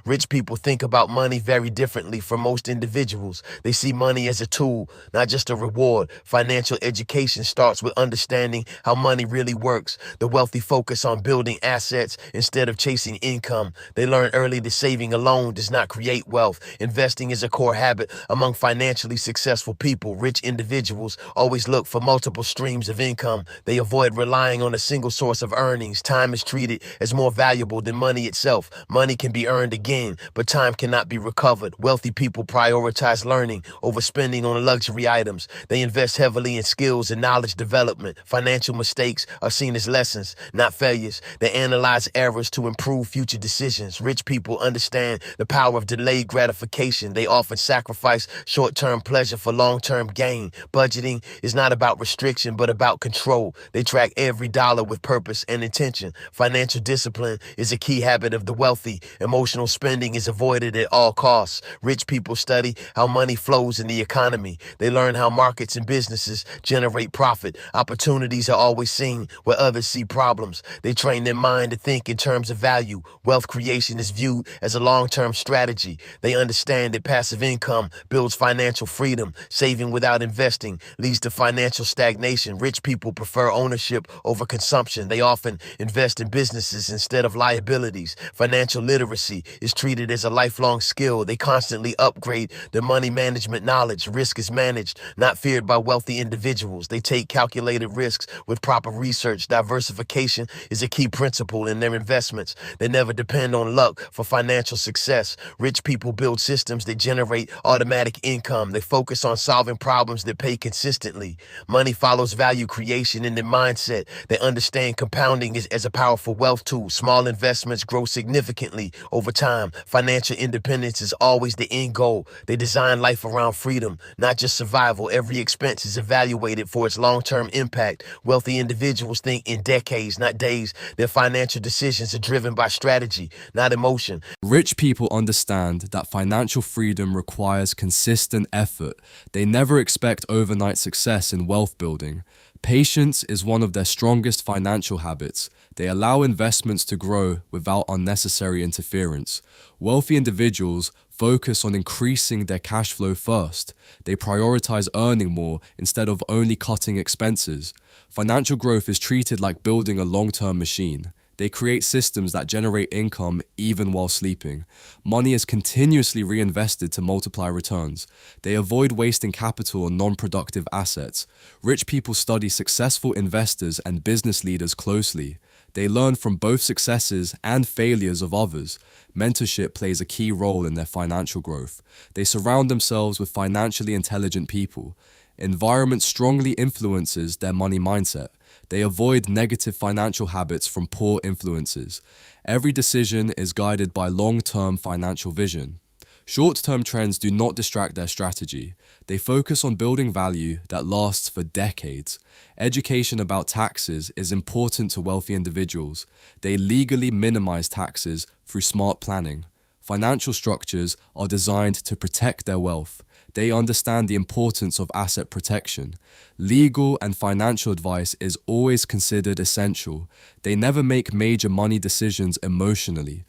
Rich people think about money very differently from most individuals. They see money as a tool, not just a reward. Financial education starts with understanding how money really works. The wealthy focus on building assets instead of chasing income. They learn early that saving alone does not create wealth. Investing is a core habit among financially successful people. Rich individuals always look for multiple streams of income. They avoid relying on a single source of earnings. Time is treated as more valuable than money itself. Money can be earned again, but time cannot be recovered. Wealthy people prioritize learning over spending on luxury items. They invest heavily in skills and knowledge development. Financial mistakes are seen as lessons, not failures. They analyze errors to improve future decisions. Rich people understand the power of delayed gratification. They often sacrifice short-term pleasure for long-term gain. Budgeting is not about restriction, but about control. They track every dollar with purpose and intention. Financial discipline is a key habit of the wealthy. Emotional spending is avoided at all costs. Rich people study how money flows in the economy. They learn how markets and businesses generate profit. Opportunities are always seen where others see problems. They train their mind to think in terms of value. Wealth creation is viewed as a long-term strategy. They understand that passive income builds financial freedom. Saving without investing leads to financial stagnation. Rich people prefer ownership over consumption. They often invest in businesses instead of liabilities. Financial literacy is treated as a lifelong skill. They constantly upgrade their money management knowledge. Risk is managed, not feared by wealthy individuals. They take calculated risks with proper research. Diversification is a key principle in their investments. They never depend on luck for financial success. Rich people build systems that generate automatic income. They focus on solving problems that pay consistently. Money follows value creation in their mindset. They understand compounding as a powerful wealth tool. Small investments grow significantly over time. Financial independence is always the end goal. They design life around freedom, not just survival. Every expense is evaluated for its long-term impact. Wealthy individuals think in decades, not days. Their financial decisions are driven by strategy, not emotion. Rich people understand that financial freedom requires consistent effort. They never expect overnight success in wealth building. Patience is one of their strongest financial habits. They allow investments to grow without unnecessary interference. Wealthy individuals focus on increasing their cash flow first. They prioritize earning more instead of only cutting expenses. Financial growth is treated like building a long-term machine. They create systems that generate income even while sleeping. Money is continuously reinvested to multiply returns. They avoid wasting capital on non-productive assets. Rich people study successful investors and business leaders closely. They learn from both successes and failures of others. Mentorship plays a key role in their financial growth. They surround themselves with financially intelligent people. Environment strongly influences their money mindset. They avoid negative financial habits from poor influences. Every decision is guided by long-term financial vision. Short-term trends do not distract their strategy. They focus on building value that lasts for decades. Education about taxes is important to wealthy individuals. They legally minimize taxes through smart planning. Financial structures are designed to protect their wealth. They understand the importance of asset protection. Legal and financial advice is always considered essential. They never make major money decisions emotionally.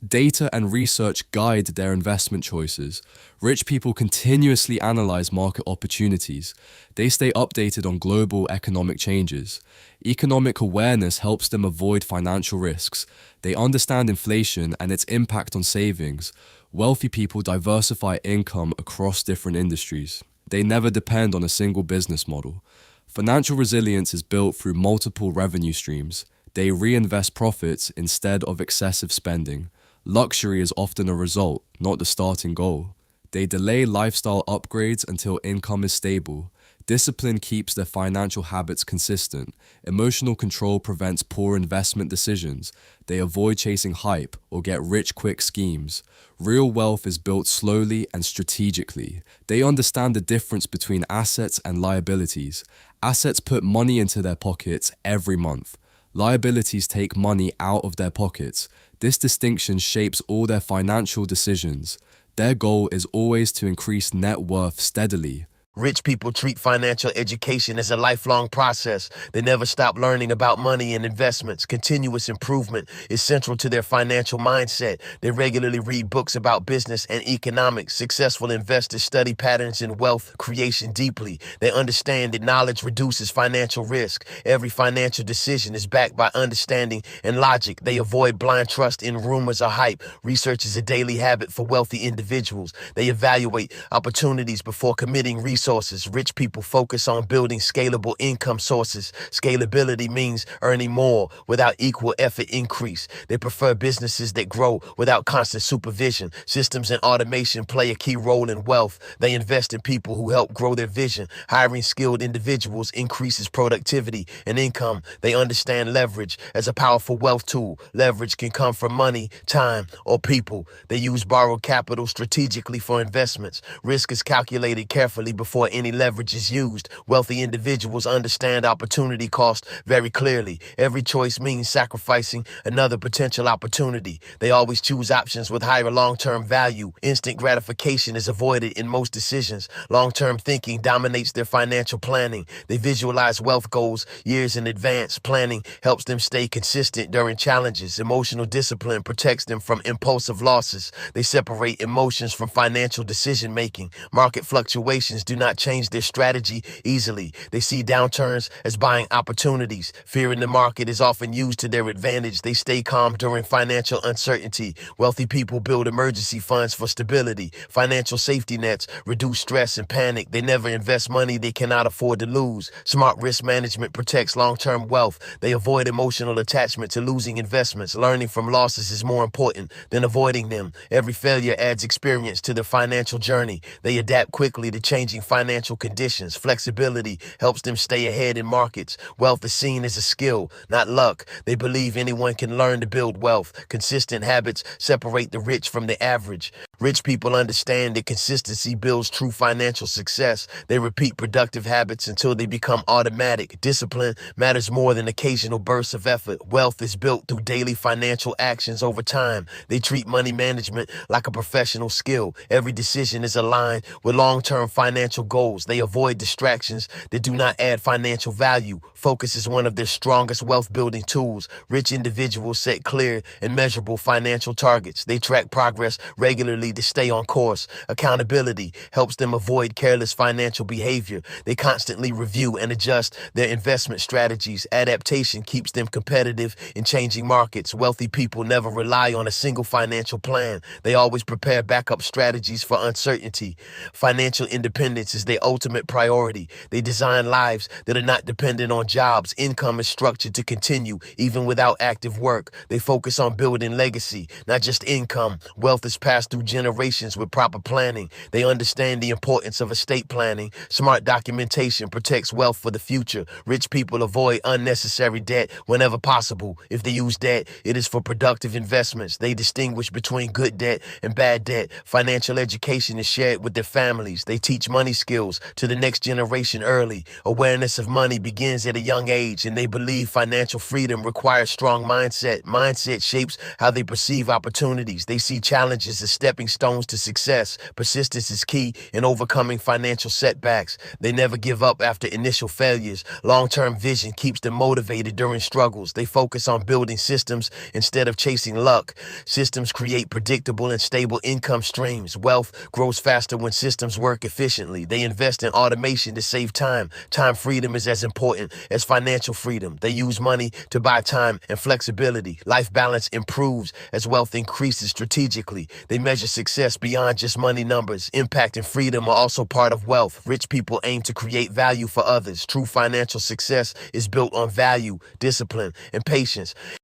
Data and research guide their investment choices. Rich people continuously analyze market opportunities. They stay updated on global economic changes. Economic awareness helps them avoid financial risks. They understand inflation and its impact on savings. Wealthy people diversify income across different industries. They never depend on a single business model. Financial resilience is built through multiple revenue streams. They reinvest profits instead of excessive spending. Luxury is often a result, not the starting goal. They delay lifestyle upgrades until income is stable. Discipline keeps their financial habits consistent. Emotional control prevents poor investment decisions. They avoid chasing hype or get rich quick schemes. Real wealth is built slowly and strategically. They understand the difference between assets and liabilities. Assets put money into their pockets every month. Liabilities take money out of their pockets. This distinction shapes all their financial decisions. Their goal is always to increase net worth steadily. Rich people treat financial education as a lifelong process. They never stop learning about money and investments. Continuous improvement is central to their financial mindset. They regularly read books about business and economics. Successful investors study patterns in wealth creation deeply. They understand that knowledge reduces financial risk. Every financial decision is backed by understanding and logic. They avoid blind trust in rumors or hype. Research is a daily habit for wealthy individuals. They evaluate opportunities before committing resources. Rich people focus on building scalable income sources. Scalability means earning more without equal effort increase. They prefer businesses that grow without constant supervision. Systems and automation play a key role in wealth. They invest in people who help grow their vision. Hiring skilled individuals increases productivity and income. They understand leverage as a powerful wealth tool. Leverage can come from money, time, or people. They use borrowed capital strategically for investments. Risk is calculated carefully before any leverage is used. Wealthy individuals understand opportunity cost very clearly. Every choice means sacrificing another potential opportunity. They always choose options with higher long-term value. Instant gratification is avoided in most decisions. Long-term thinking dominates their financial planning. They visualize wealth goals years in advance. Planning helps them stay consistent during challenges. Emotional discipline protects them from impulsive losses. They separate emotions from financial decision making. Market fluctuations do not change their strategy easily. They see downturns as buying opportunities. Fear in the market is often used to their advantage. They stay calm during financial uncertainty. Wealthy people build emergency funds for stability. Financial safety nets reduce stress and panic. They never invest money they cannot afford to lose. Smart risk management protects long-term wealth. They avoid emotional attachment to losing investments. Learning from losses is more important than avoiding them. Every failure adds experience to their financial journey. They adapt quickly to changing financial conditions. Flexibility helps them stay ahead in markets. Wealth is seen as a skill, not luck. They believe anyone can learn to build wealth. Consistent habits separate the rich from the average. Rich people understand that consistency builds true financial success. They repeat productive habits until they become automatic. Discipline matters more than occasional bursts of effort. Wealth is built through daily financial actions over time. They treat money management like a professional skill. Every decision is aligned with long-term financial goals. They avoid distractions that do not add financial value. Focus is one of their strongest wealth-building tools. Rich individuals set clear and measurable financial targets. They track progress regularly to stay on course. Accountability helps them avoid careless financial behavior. They constantly review and adjust their investment strategies. Adaptation keeps them competitive in changing markets. Wealthy people never rely on a single financial plan. They always prepare backup strategies for uncertainty. Financial independence is their ultimate priority. They design lives that are not dependent on jobs. Income is structured to continue even without active work. They focus on building legacy, not just income. Wealth is passed through generations with proper planning. They understand the importance of estate planning. Smart documentation protects wealth for the future. Rich people avoid unnecessary debt whenever possible. If they use debt, it is for productive investments. They distinguish between good debt and bad debt. Financial education is shared with their families. They teach money skills to the next generation early. Awareness of money begins at a young age, and they believe financial freedom requires strong mindset. Mindset shapes how they perceive opportunities. They see challenges as stepping stones to success. Persistence is key in overcoming financial setbacks. They never give up after initial failures. Long-term vision keeps them motivated during struggles. They focus on building systems instead of chasing luck. Systems create predictable and stable income streams. Wealth grows faster when systems work efficiently. They invest in automation to save time. Time freedom is as important as financial freedom. They use money to buy time and flexibility. Life balance improves as wealth increases strategically. They measure success beyond just money numbers. Impact and freedom are also part of wealth. Rich people aim to create value for others. True financial success is built on value, discipline, and patience.